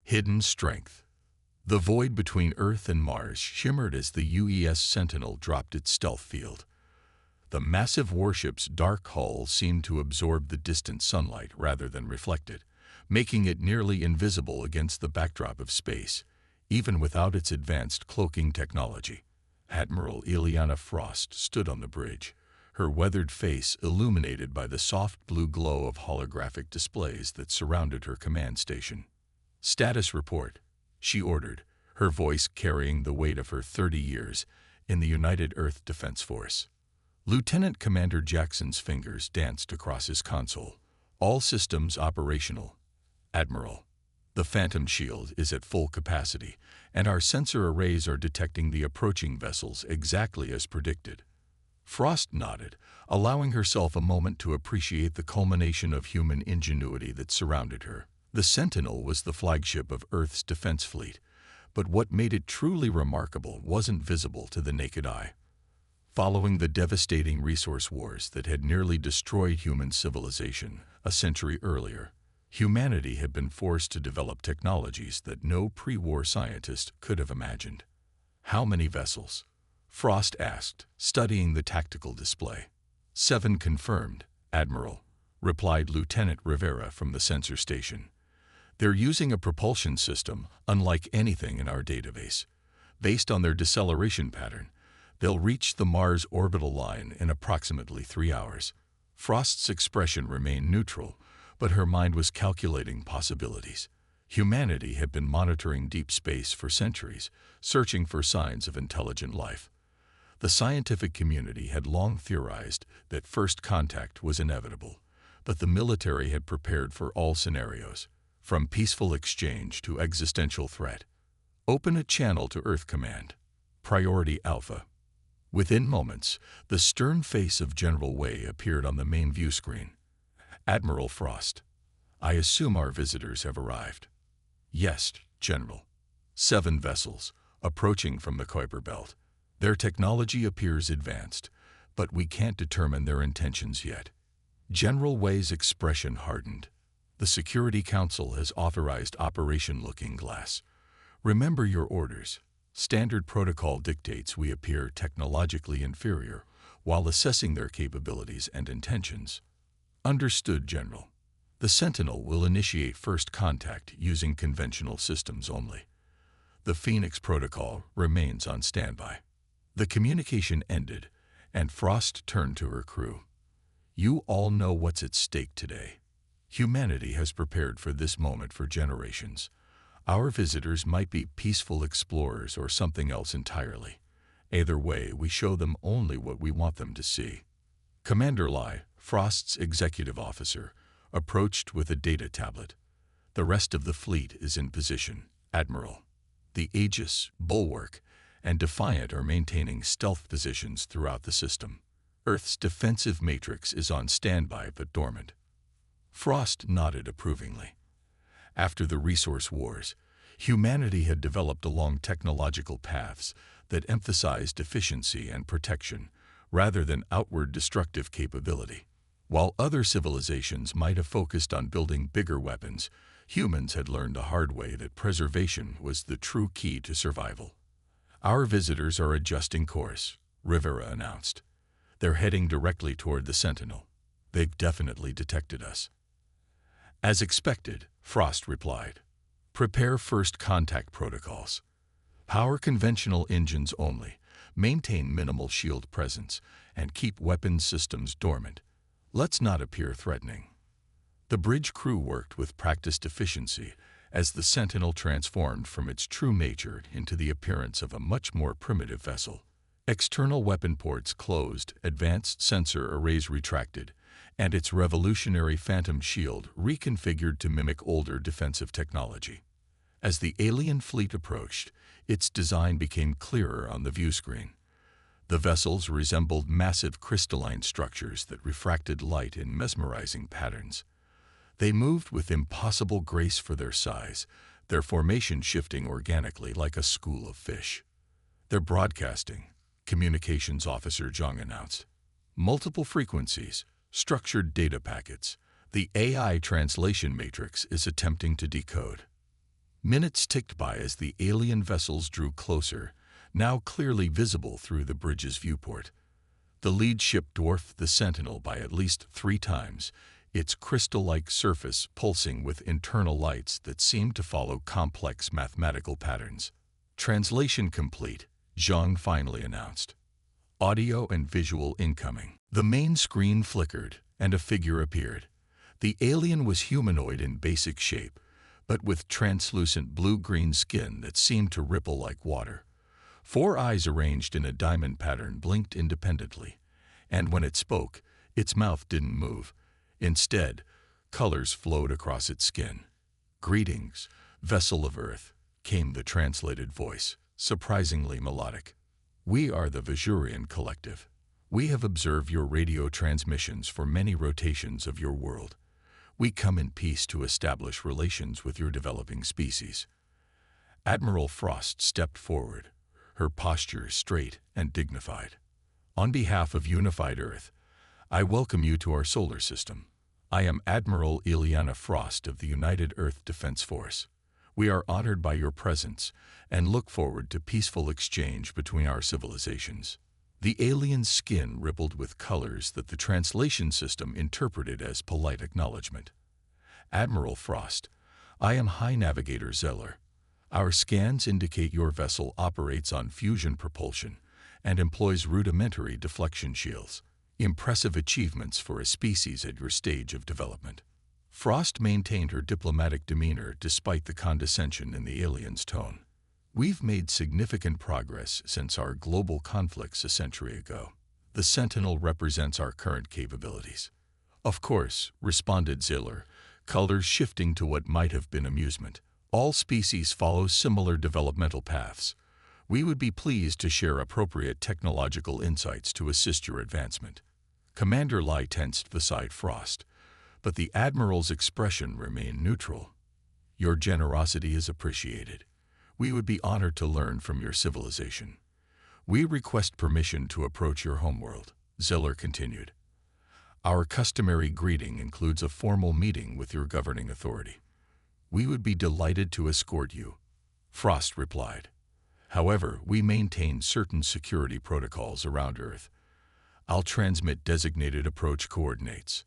Hidden strength. The void between Earth and Mars shimmered as the UES Sentinel dropped its stealth field. The massive warship's dark hull seemed to absorb the distant sunlight rather than reflect it, making it nearly invisible against the backdrop of space, even without its advanced cloaking technology. Admiral Ileana Frost stood on the bridge, her weathered face illuminated by the soft blue glow of holographic displays that surrounded her command station. "Status report," she ordered, her voice carrying the weight of her 30 years in the United Earth Defense Force. Lieutenant Commander Jackson's fingers danced across his console. "All systems operational. Admiral, the Phantom Shield is at full capacity, and our sensor arrays are detecting the approaching vessels exactly as predicted." Frost nodded, allowing herself a moment to appreciate the culmination of human ingenuity that surrounded her. The Sentinel was the flagship of Earth's defense fleet, but what made it truly remarkable wasn't visible to the naked eye. Following the devastating resource wars that had nearly destroyed human civilization a century earlier, humanity had been forced to develop technologies that no pre-war scientist could have imagined. "How many vessels?" Frost asked, studying the tactical display. "7 confirmed, Admiral," replied Lieutenant Rivera from the sensor station. "They're using a propulsion system unlike anything in our database. Based on their deceleration pattern, they'll reach the Mars orbital line in approximately 3 hours." Frost's expression remained neutral, but her mind was calculating possibilities. Humanity had been monitoring deep space for centuries, searching for signs of intelligent life. The scientific community had long theorized that first contact was inevitable, but the military had prepared for all scenarios, from peaceful exchange to existential threat. "Open a channel to Earth Command. Priority Alpha." Within moments, the stern face of General Wei appeared on the main view screen. "Admiral Frost, I assume our visitors have arrived." "Yes, General. 7 vessels, approaching from the Kuiper Belt. Their technology appears advanced, but we can't determine their intentions yet." General Wei's expression hardened. "The Security Council has authorized Operation Looking Glass. Remember your orders. Standard protocol dictates we appear technologically inferior while assessing their capabilities and intentions." "Understood, General. The Sentinel will initiate first contact using conventional systems only. The Phoenix Protocol remains on standby." The communication ended, and Frost turned to her crew. "You all know what's at stake today. Humanity has prepared for this moment for generations. Our visitors might be peaceful explorers or something else entirely. Either way, we show them only what we want them to see." Commander Lai, Frost's executive officer, approached with a data tablet. "The rest of the fleet is in position, Admiral. The Aegis, Bulwark, and Defiant are maintaining stealth positions throughout the system. Earth's defensive matrix is on standby but dormant." Frost nodded approvingly. After the resource wars, humanity had developed along technological paths that emphasized efficiency and protection rather than outward destructive capability. While other civilizations might have focused on building bigger weapons, humans had learned the hard way that preservation was the true key to survival. "Our visitors are adjusting course," Rivera announced. "They're heading directly toward the Sentinel. They've definitely detected us." "As expected," Frost replied. "Prepare first contact protocols. Power conventional engines only, maintain minimal shield presence, and keep weapons systems dormant. Let's not appear threatening." The bridge crew worked with practiced efficiency as the Sentinel transformed from its true nature into the appearance of a much more primitive vessel. External weapon ports closed, advanced sensor arrays retracted, and its revolutionary Phantom Shield reconfigured to mimic older defensive technology. As the alien fleet approached, its design became clearer on the view screen. The vessels resembled massive crystalline structures that refracted light in mesmerizing patterns. They moved with impossible grace for their size, their formation shifting organically like a school of fish. "They're broadcasting," Communications Officer Zhang announced. "Multiple frequencies, structured data packets. The AI translation matrix is attempting to decode." Minutes ticked by as the alien vessels drew closer, now clearly visible through the bridge's viewport. The lead ship dwarfed the Sentinel by at least 3 times, its crystal-like surface pulsing with internal lights that seemed to follow complex mathematical patterns. Translation complete, Zhang finally announced. Audio and visual incoming. The main screen flickered, and a figure appeared. The alien was humanoid in basic shape, but with translucent blue-green skin that seemed to ripple like water. 4 eyes arranged in a diamond pattern blinked independently, and when it spoke, its mouth didn't move. Instead, colors flowed across its skin. "Greetings, vessel of Earth," came the translated voice, surprisingly melodic. "We are the Vajurian Collective. We have observed your radio transmissions for many rotations of your world. We come in peace to establish relations with your developing species." Admiral Frost stepped forward, her posture straight and dignified. "On behalf of Unified Earth, I welcome you to our solar system. I am Admiral Ileana Frost of the United Earth Defense Force. We are honored by your presence and look forward to peaceful exchange between our civilizations." The alien's skin rippled with colors that the translation system interpreted as polite acknowledgement. "Admiral Frost, I am High Navigator Zeller. Our scans indicate your vessel operates on fusion propulsion and employs rudimentary deflection shields. Impressive achievements for a species at your stage of development." Frost maintained her diplomatic demeanor despite the condescension in the alien's tone. "We've made significant progress since our global conflicts a century ago. The Sentinel represents our current capabilities." "Of course," responded Ziller, colors shifting to what might have been amusement. "All species follow similar developmental paths. We would be pleased to share appropriate technological insights to assist your advancement." Commander Lai tensed beside Frost, but the Admiral's expression remained neutral. "Your generosity is appreciated. We would be honored to learn from your civilization. We request permission to approach your homeworld," Ziller continued. "Our customary greeting includes a formal meeting with your governing authority." "We would be delighted to escort you," Frost replied. "However, we maintain certain security protocols around Earth. I'll transmit designated approach coordinates."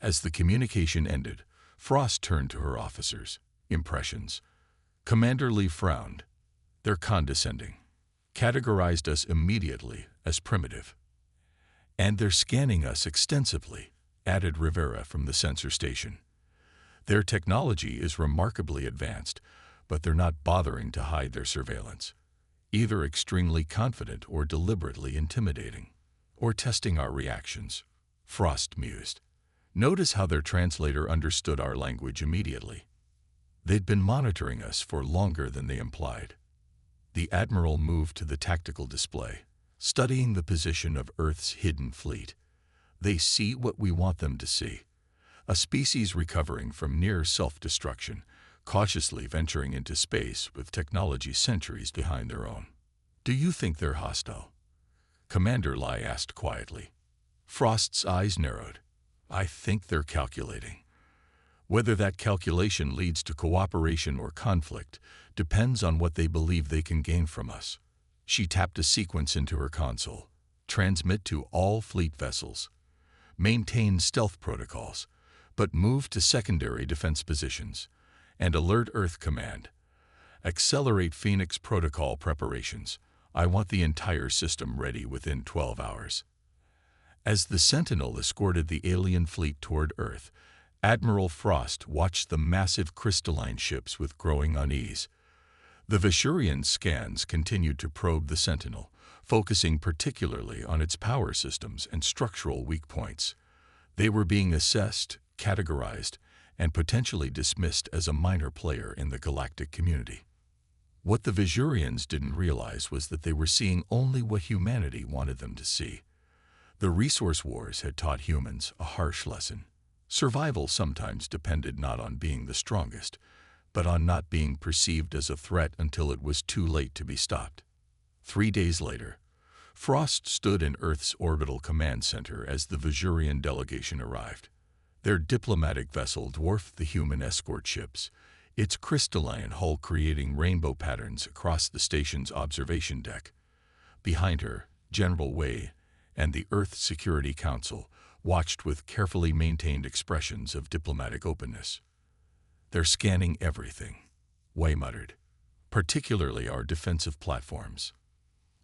As the communication ended, Frost turned to her officers. "Impressions?" Commander Lee frowned. "They're condescending. Categorized us immediately as primitive." "And they're scanning us extensively," added Rivera from the sensor station. "Their technology is remarkably advanced, but they're not bothering to hide their surveillance. Either extremely confident or deliberately intimidating. Or testing our reactions," Frost mused. "Notice how their translator understood our language immediately. They'd been monitoring us for longer than they implied." The Admiral moved to the tactical display, studying the position of Earth's hidden fleet. "They see what we want them to see. A species recovering from near self-destruction, cautiously venturing into space with technology centuries behind their own." "Do you think they're hostile?" Commander Lai asked quietly. Frost's eyes narrowed. "I think they're calculating. Whether that calculation leads to cooperation or conflict depends on what they believe they can gain from us." She tapped a sequence into her console. "Transmit to all fleet vessels. Maintain stealth protocols, but move to secondary defense positions. And alert Earth Command. Accelerate Phoenix protocol preparations. I want the entire system ready within 12 hours." As the Sentinel escorted the alien fleet toward Earth, Admiral Frost watched the massive crystalline ships with growing unease. The Vashurian scans continued to probe the Sentinel, focusing particularly on its power systems and structural weak points. They were being assessed, categorized, and potentially dismissed as a minor player in the galactic community. What the Vajurians didn't realize was that they were seeing only what humanity wanted them to see. The resource wars had taught humans a harsh lesson. Survival sometimes depended not on being the strongest, but on not being perceived as a threat until it was too late to be stopped. 3 days later, Frost stood in Earth's orbital command center as the Vajurian delegation arrived. Their diplomatic vessel dwarfed the human escort ships, its crystalline hull creating rainbow patterns across the station's observation deck. Behind her, General Wei and the Earth Security Council watched with carefully maintained expressions of diplomatic openness. "They're scanning everything," Wei muttered, "particularly our defensive platforms."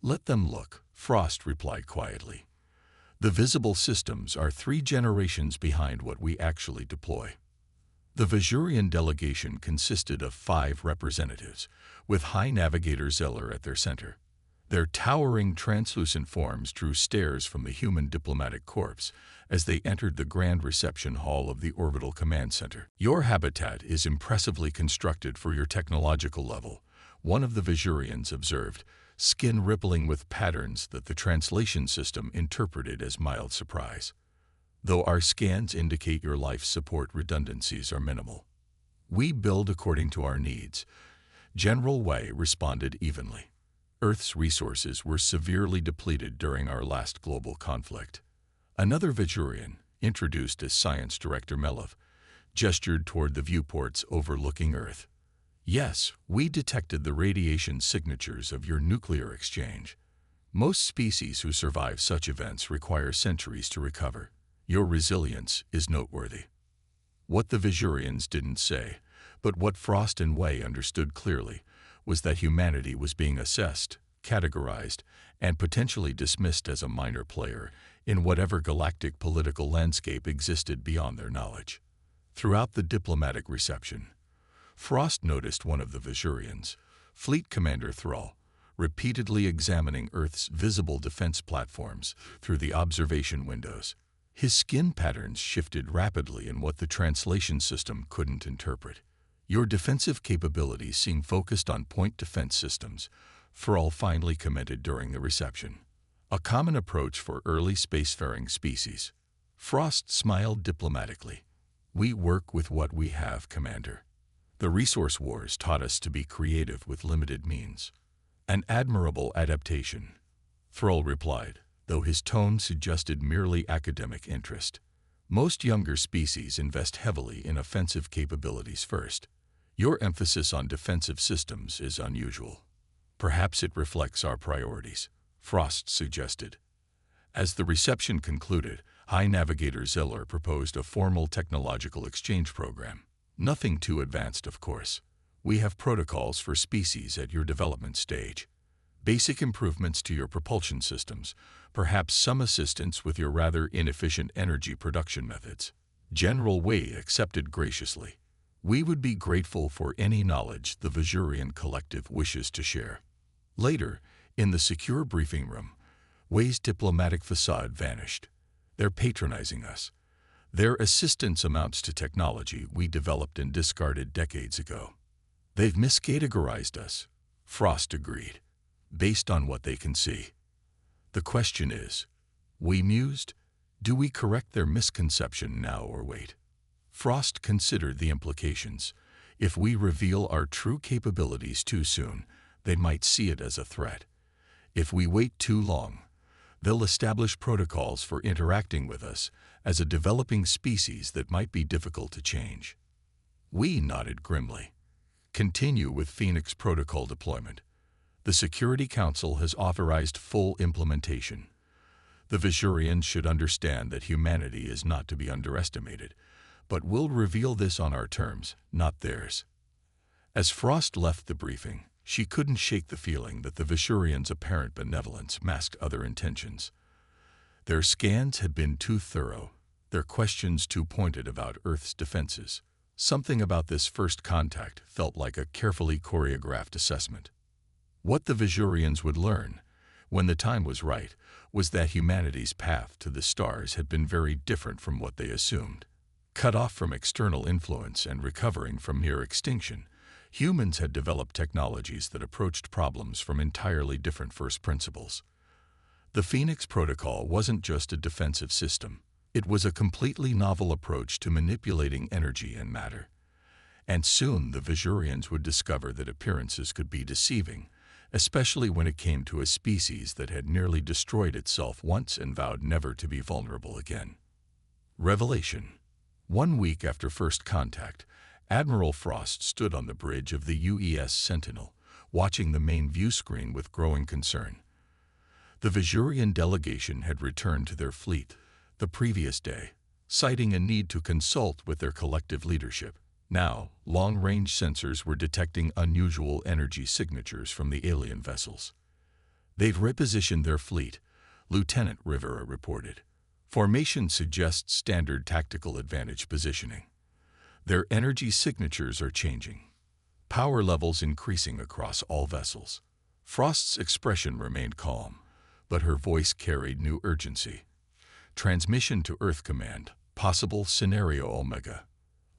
"Let them look," Frost replied quietly. "The visible systems are 3 generations behind what we actually deploy." The Vajurian delegation consisted of 5 representatives, with High Navigator Zeller at their center. Their towering translucent forms drew stares from the human diplomatic corps as they entered the grand reception hall of the Orbital Command Center. "Your habitat is impressively constructed for your technological level," one of the Vajurians observed, skin rippling with patterns that the translation system interpreted as mild surprise. "Though our scans indicate your life support redundancies are minimal. We build according to our needs," General Wei responded evenly. "Earth's resources were severely depleted during our last global conflict." Another Vajurian, introduced as Science Director Melov, gestured toward the viewports overlooking Earth. "Yes, we detected the radiation signatures of your nuclear exchange. Most species who survive such events require centuries to recover. Your resilience is noteworthy." What the Vajurians didn't say, but what Frost and Wei understood clearly, was that humanity was being assessed, categorized, and potentially dismissed as a minor player in whatever galactic political landscape existed beyond their knowledge. Throughout the diplomatic reception, Frost noticed one of the Vajurians, Fleet Commander Thrall, repeatedly examining Earth's visible defense platforms through the observation windows. His skin patterns shifted rapidly in what the translation system couldn't interpret. "Your defensive capabilities seem focused on point defense systems," Thrall finally commented during the reception. "A common approach for early spacefaring species." Frost smiled diplomatically. "We work with what we have, Commander. The resource wars taught us to be creative with limited means." "An admirable adaptation," Thrall replied, though his tone suggested merely academic interest. "Most younger species invest heavily in offensive capabilities first. Your emphasis on defensive systems is unusual. Perhaps it reflects our priorities," Frost suggested. As the reception concluded, High Navigator Zeller proposed a formal technological exchange program. "Nothing too advanced, of course. We have protocols for species at your development stage. Basic improvements to your propulsion systems, perhaps some assistance with your rather inefficient energy production methods." General Wei accepted graciously. "We would be grateful for any knowledge the Vajurian collective wishes to share." Later, in the secure briefing room, Wei's diplomatic facade vanished. "They're patronizing us. Their assistance amounts to technology we developed and discarded decades ago." "They've miscategorized us," Frost agreed, "based on what they can see. The question is," we mused, "do we correct their misconception now or wait?" Frost considered the implications. If we reveal our true capabilities too soon, they might see it as a threat. If we wait too long, they'll establish protocols for interacting with us as a developing species that might be difficult to change. We nodded grimly. "Continue with Phoenix protocol deployment. The Security Council has authorized full implementation. The Vajurians should understand that humanity is not to be underestimated, but we'll reveal this on our terms, not theirs." As Frost left the briefing, she couldn't shake the feeling that the Vajurians' apparent benevolence masked other intentions. Their scans had been too thorough, their questions too pointed about Earth's defenses. Something about this first contact felt like a carefully choreographed assessment. What the Vajurians would learn, when the time was right, was that humanity's path to the stars had been very different from what they assumed. Cut off from external influence and recovering from near extinction, humans had developed technologies that approached problems from entirely different first principles. The Phoenix Protocol wasn't just a defensive system. It was a completely novel approach to manipulating energy and matter. And soon the Vajurians would discover that appearances could be deceiving, especially when it came to a species that had nearly destroyed itself once and vowed never to be vulnerable again. Revelation. 1 week after first contact, Admiral Frost stood on the bridge of the UES Sentinel, watching the main view screen with growing concern. The Vajurian delegation had returned to their fleet the previous day, citing a need to consult with their collective leadership. Now, long-range sensors were detecting unusual energy signatures from the alien vessels. "They've repositioned their fleet," Lieutenant Rivera reported. "Formation suggests standard tactical advantage positioning. Their energy signatures are changing. Power levels increasing across all vessels." Frost's expression remained calm, but her voice carried new urgency. "Transmission to Earth Command. Possible Scenario Omega.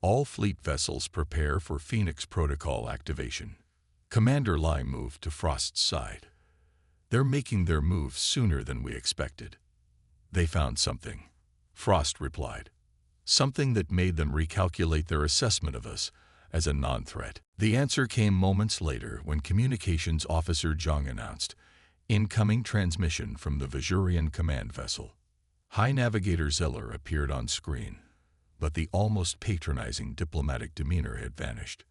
All fleet vessels prepare for Phoenix Protocol activation." Commander Lai moved to Frost's side. "They're making their moves sooner than we expected." "They found something," Frost replied. "Something that made them recalculate their assessment of us as a non-threat." The answer came moments later when Communications Officer Zhang announced, "Incoming transmission from the Vajurian command vessel." High Navigator Zeller appeared on screen, but the almost patronizing diplomatic demeanor had vanished.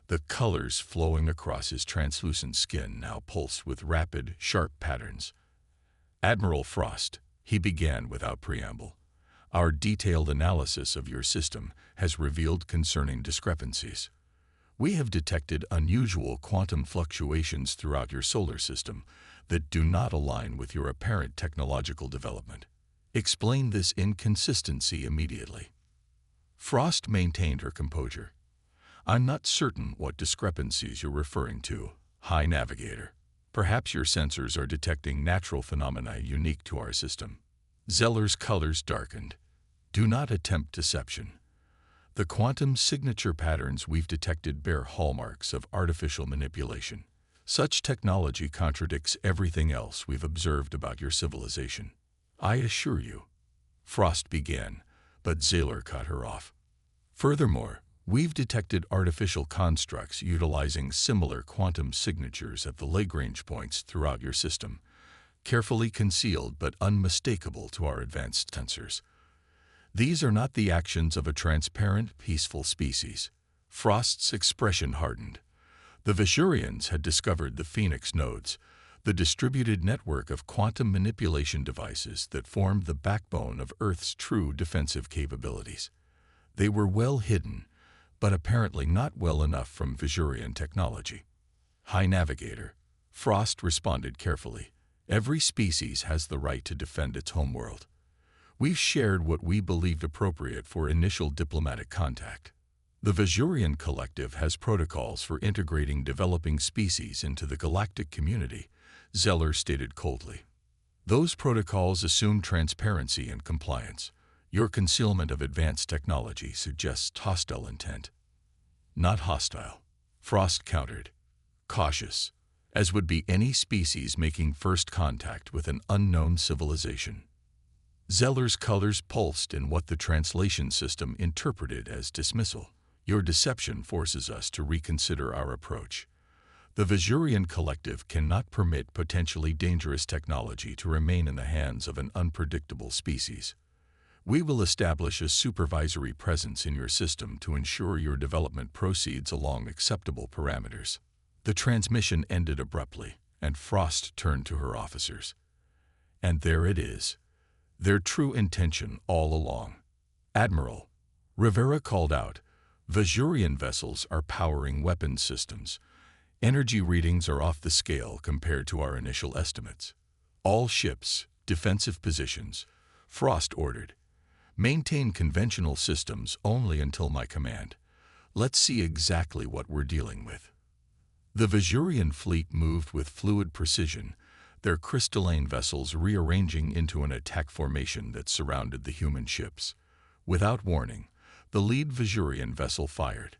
The colors flowing across his translucent skin now pulsed with rapid, sharp patterns. "Admiral Frost," he began without preamble, "our detailed analysis of your system has revealed concerning discrepancies. We have detected unusual quantum fluctuations throughout your solar system that do not align with your apparent technological development. Explain this inconsistency immediately." Frost maintained her composure. "I'm not certain what discrepancies you're referring to, High Navigator. Perhaps your sensors are detecting natural phenomena unique to our system." Zeller's colors darkened. "Do not attempt deception. The quantum signature patterns we've detected bear hallmarks of artificial manipulation. Such technology contradicts everything else we've observed about your civilization." "I assure you," Frost began, but Zeller cut her off. "Furthermore, we've detected artificial constructs utilizing similar quantum signatures at the Lagrange points throughout your system, carefully concealed but unmistakable to our advanced sensors. These are not the actions of a transparent, peaceful species." Frost's expression hardened. The Vajurians had discovered the Phoenix nodes, the distributed network of quantum manipulation devices that formed the backbone of Earth's true defensive capabilities. They were well hidden, but apparently not well enough from Vajurian technology. "High Navigator," Frost responded carefully, "every species has the right to defend its homeworld. We've shared what we believed appropriate for initial diplomatic contact. The Vajurian Collective has protocols for integrating developing species into the galactic community," Zeller stated coldly. "Those protocols assume transparency and compliance. Your concealment of advanced technology suggests hostile intent." "Not hostile," Frost countered. "Cautious, as would be any species making first contact with an unknown civilization." Zeller's colors pulsed in what the translation system interpreted as dismissal. "Your deception forces us to reconsider our approach. The Vajurian Collective cannot permit potentially dangerous technology to remain in the hands of an unpredictable species. We will establish a supervisory presence in your system to ensure your development proceeds along acceptable parameters." The transmission ended abruptly, and Frost turned to her officers. "And there it is. Their true intention all along." "Admiral," Rivera called out, "Vajurian vessels are powering weapons systems. Energy readings are off the scale compared to our initial estimates. All ships, defensive positions," Frost ordered. "Maintain conventional systems only until my command. Let's see exactly what we're dealing with." The Vajurian fleet moved with fluid precision, their crystalline vessels rearranging into an attack formation that surrounded the human ships. Without warning, the lead Vajurian vessel fired,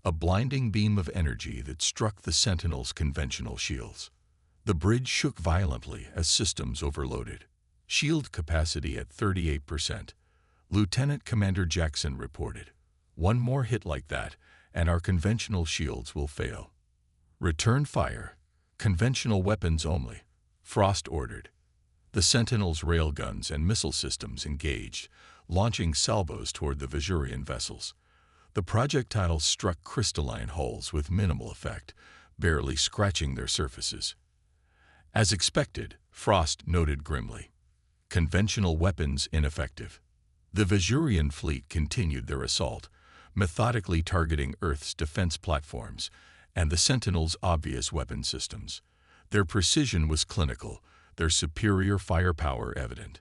a blinding beam of energy that struck the Sentinel's conventional shields. The bridge shook violently as systems overloaded. "Shield capacity at 38%, Lieutenant Commander Jackson reported. "One more hit like that, and our conventional shields will fail." "Return fire. Conventional weapons only," Frost ordered. The Sentinel's railguns and missile systems engaged, launching salvos toward the Vajurian vessels. The projectiles struck crystalline hulls with minimal effect, barely scratching their surfaces. As expected, Frost noted grimly, conventional weapons ineffective. The Vajurian fleet continued their assault, methodically targeting Earth's defense platforms and the Sentinels' obvious weapon systems. Their precision was clinical, their superior firepower evident.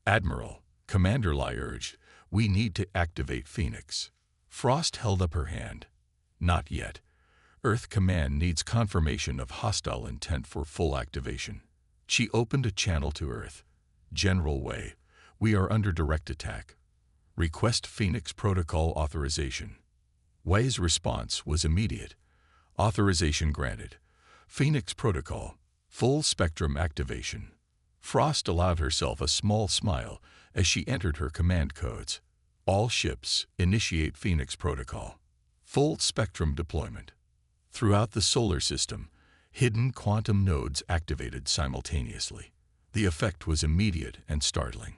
"Admiral," Commander Lai urged, "we need to activate Phoenix." Frost held up her hand. "Not yet. Earth Command needs confirmation of hostile intent for full activation." She opened a channel to Earth. "General Wei, we are under direct attack. Request Phoenix Protocol authorization." Wei's response was immediate. "Authorization granted. Phoenix Protocol, full spectrum activation." Frost allowed herself a small smile as she entered her command codes. "All ships, initiate Phoenix Protocol. Full spectrum deployment." Throughout the solar system, hidden quantum nodes activated simultaneously. The effect was immediate and startling.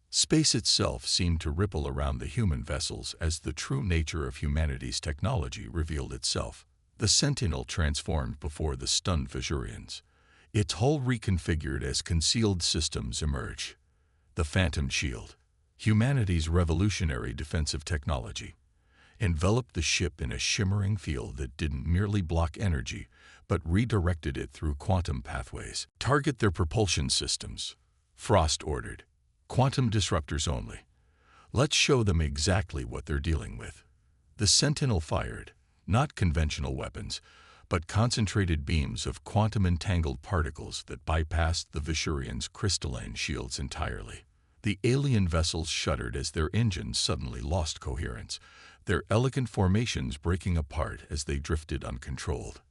Space itself seemed to ripple around the human vessels as the true nature of humanity's technology revealed itself. The Sentinel transformed before the stunned Vajurians. Its hull reconfigured as concealed systems emerged. The Phantom Shield, humanity's revolutionary defensive technology, enveloped the ship in a shimmering field that didn't merely block energy, but redirected it through quantum pathways. "Target their propulsion systems," Frost ordered. "Quantum disruptors only. Let's show them exactly what they're dealing with." The Sentinel fired, not conventional weapons, but concentrated beams of quantum-entangled particles that bypassed the Vajurians' crystalline shields entirely. The alien vessels shuddered as their engines suddenly lost coherence, their elegant formations breaking apart as they drifted uncontrolled.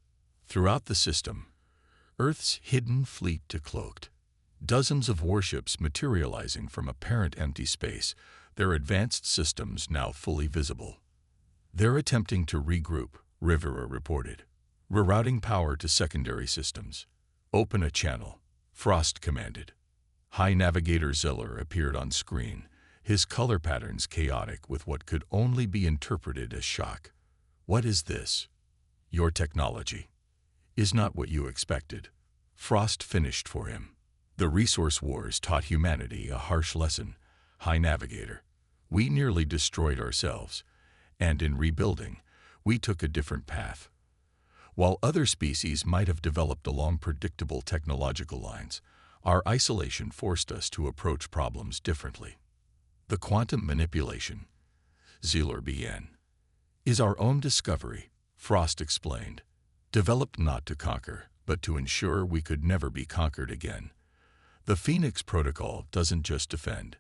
Throughout the system, Earth's hidden fleet decloaked. Dozens of warships materializing from apparent empty space, their advanced systems now fully visible. "They're attempting to regroup," Rivera reported. "Rerouting power to secondary systems." "Open a channel," Frost commanded. High Navigator Zeller appeared on screen, his color patterns chaotic with what could only be interpreted as shock. "What is this?" "Your technology is not what you expected," Frost finished for him. "The resource wars taught humanity a harsh lesson, High Navigator. We nearly destroyed ourselves, and in rebuilding, we took a different path. While other species might have developed along predictable technological lines, our isolation forced us to approach problems differently. The quantum manipulation," Zeller began, "is our own discovery," Frost explained. "Developed not to conquer, but to ensure we could never be conquered again. The Phoenix Protocol doesn't just defend.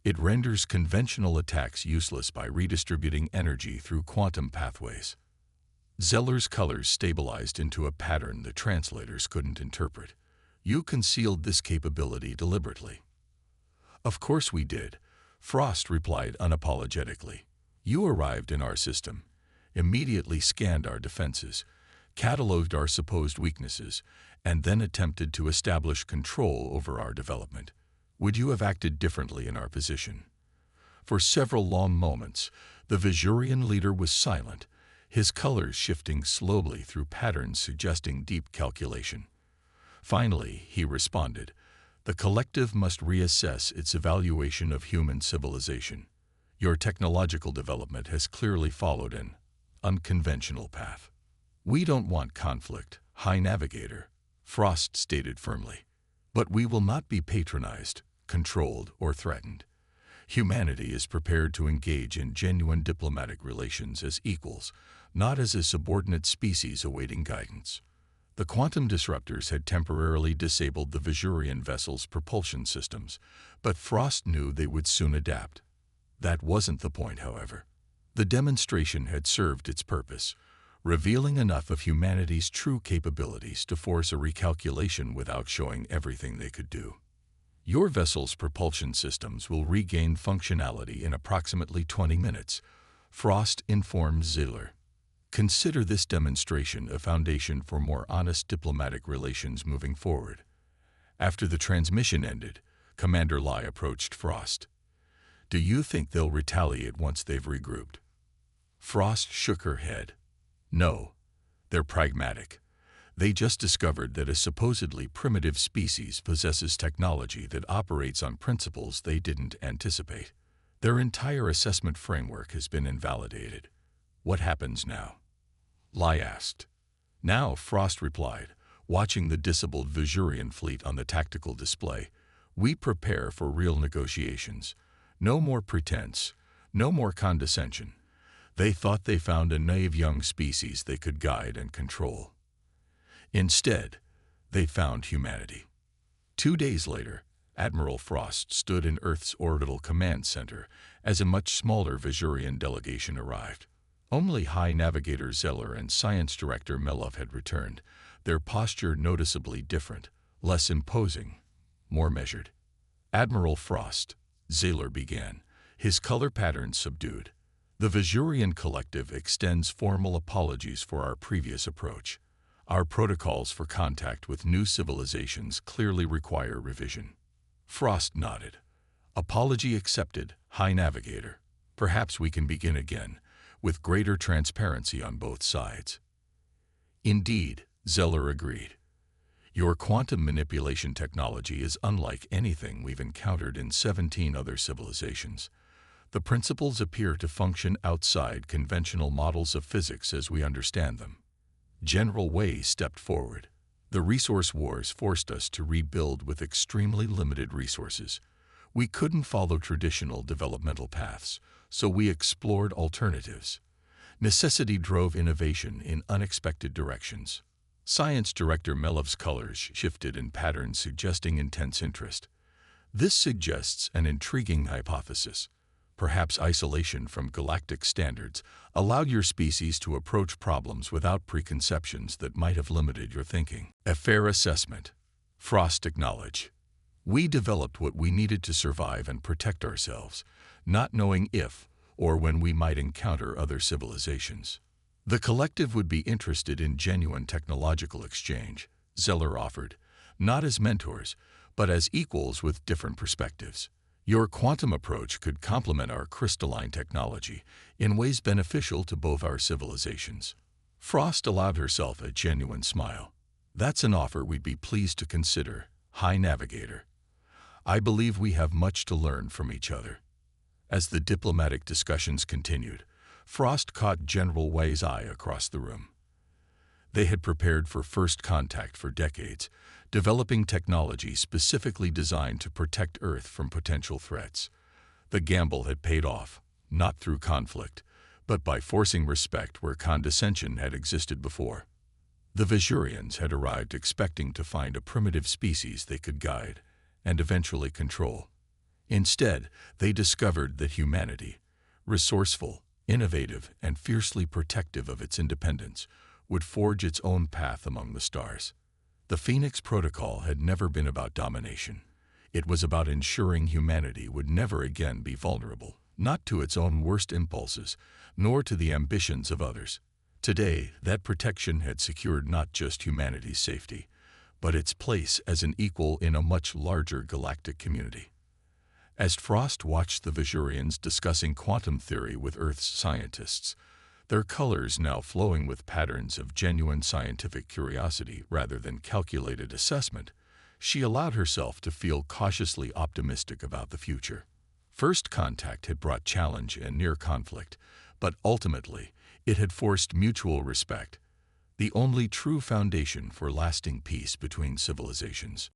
It renders conventional attacks useless by redistributing energy through quantum pathways." Zeller's colors stabilized into a pattern the translators couldn't interpret. "You concealed this capability deliberately." "Of course we did," Frost replied unapologetically. "You arrived in our system, immediately scanned our defenses, cataloged our supposed weaknesses, and then attempted to establish control over our development. Would you have acted differently in our position?" For several long moments, the Vajurian leader was silent, his colors shifting slowly through patterns suggesting deep calculation. Finally, he responded, "The collective must reassess its evaluation of human civilization. Your technological development has clearly followed an unconventional path." "We don't want conflict, High Navigator," Frost stated firmly. "But we will not be patronized, controlled, or threatened. Humanity is prepared to engage in genuine diplomatic relations as equals, not as a subordinate species awaiting guidance." The quantum disruptors had temporarily disabled the Vajurian vessel's propulsion systems, but Frost knew they would soon adapt. That wasn't the point, however. The demonstration had served its purpose, revealing enough of humanity's true capabilities to force a recalculation without showing everything they could do. "Your vessel's propulsion systems will regain functionality in approximately 20 minutes, Frost informed Zeller. "Consider this demonstration a foundation for more honest diplomatic relations moving forward." After the transmission ended, Commander Lai approached Frost. "Do you think they'll retaliate once they've regrouped?" Frost shook her head. No, they're pragmatic. They just discovered that a supposedly primitive species possesses technology that operates on principles they didn't anticipate. Their entire assessment framework has been invalidated. What happens now? Lai asked. Now, Frost replied, watching the disabled Vajurian fleet on the tactical display. We prepare for real negotiations. No more pretense, no more condescension. They thought they found a naive young species they could guide and control. Instead, they found humanity. 2 days later, Admiral Frost stood in Earth's orbital command center as a much smaller Vajurian delegation arrived. Only High Navigator Zeller and Science Director Melov had returned, their posture noticeably different, less imposing, more measured. Admiral Frost, Zeller began, his color patterns subdued. The Vajurian Collective extends formal apologies for our previous approach. Our protocols for contact with new civilizations clearly require revision. Frost nodded. Apology accepted, High Navigator. Perhaps we can begin again, with greater transparency on both sides. Indeed, Zeller agreed. Your quantum manipulation technology is unlike anything we've encountered in 17 other civilizations. The principles appear to function outside conventional models of physics as we understand them. General Wei stepped forward. The resource wars forced us to rebuild with extremely limited resources. We couldn't follow traditional developmental paths, so we explored alternatives. Necessity drove innovation in unexpected directions. Science Director Melov's colors shifted in patterns suggesting intense interest. This suggests an intriguing hypothesis. Perhaps isolation from galactic standards allowed your species to approach problems without preconceptions that might have limited your thinking. A fair assessment. Frost acknowledged. We developed what we needed to survive and protect ourselves, not knowing if or when we might encounter other civilizations. The collective would be interested in genuine technological exchange, Zeller offered, not as mentors, but as equals with different perspectives. Your quantum approach could complement our crystalline technology in ways beneficial to both our civilizations. Frost allowed herself a genuine smile. That's an offer we'd be pleased to consider, High Navigator. I believe we have much to learn from each other. As the diplomatic discussions continued, Frost caught General Wei's eye across the room. They had prepared for first contact for decades, developing technology specifically designed to protect Earth from potential threats. The gamble had paid off, not through conflict, but by forcing respect where condescension had existed before. The Vajurians had arrived expecting to find a primitive species they could guide and eventually control. Instead, they discovered that humanity, resourceful, innovative, and fiercely protective of its independence, would forge its own path among the stars. The Phoenix Protocol had never been about domination. It was about ensuring humanity would never again be vulnerable, not to its own worst impulses, nor to the ambitions of others. Today, that protection had secured not just humanity's safety, but its place as an equal in a much larger galactic community. As Frost watched the Vajurians discussing quantum theory with Earth's scientists, their colors now flowing with patterns of genuine scientific curiosity rather than calculated assessment, she allowed herself to feel cautiously optimistic about the future. First contact had brought challenge and near conflict, but ultimately, it had forced mutual respect, the only true foundation for lasting peace between civilizations.